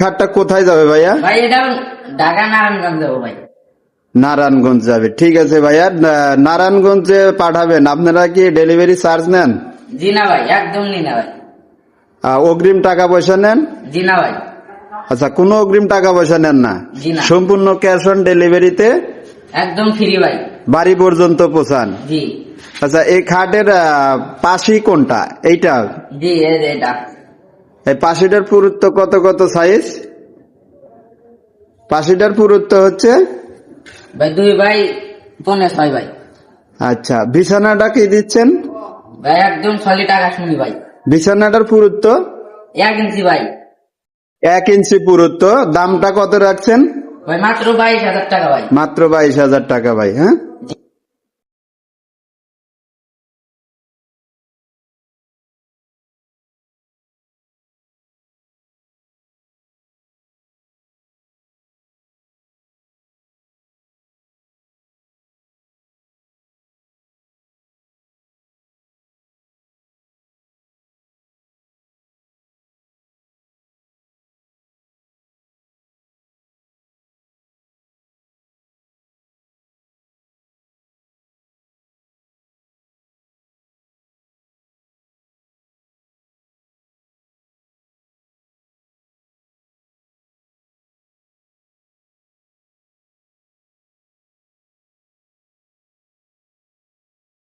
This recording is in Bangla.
খাটটা কোথায় যাবে ভাইয়া? ভাই এটা ঢাকা নারায়ণগঞ্জ যাবো ভাই। নারায়ণগঞ্জ যাবে, ঠিক আছে ভাইয়া। নারায়ণগঞ্জে পাঠাবেন, আপনারা কি ডেলিভারি চার্জ নেন? জি না ভাই, একদম নি না ভাই। অগ্রিম টাকা পয়সা নেন? জি না ভাই। আচ্ছা, কোনো অগ্রিম টাকা পয়সা নেন না? জি না। সম্পূর্ণ ক্যাশ অন ডেলিভারিতে একদম ফ্রি ভাই। বাড়ি পর্যন্ত পৌঁছান? জি। আচ্ছা, এই খাটের পাশি কোনটা? এইটা? জি এটা। এই পাশিটার পুরুত্ব কত কত সাইজ? পাশিটার পুরুত্ব হচ্ছে ভাই 2 বাই 5.5 ভাই। আচ্ছা, বিছানাটা কি দিচ্ছেন? ভাই একদম সলিড টাকা শুনি ভাই। বিছানাটার পুরুত্ব 1 ইঞ্চি ভাই। 1 ইঞ্চি পুরুত্ব। দামটা কত রাখছেন? ভাই মাত্র 22,000 টাকা ভাই। মাত্র 22,000 টাকা ভাই। হ্যাঁ,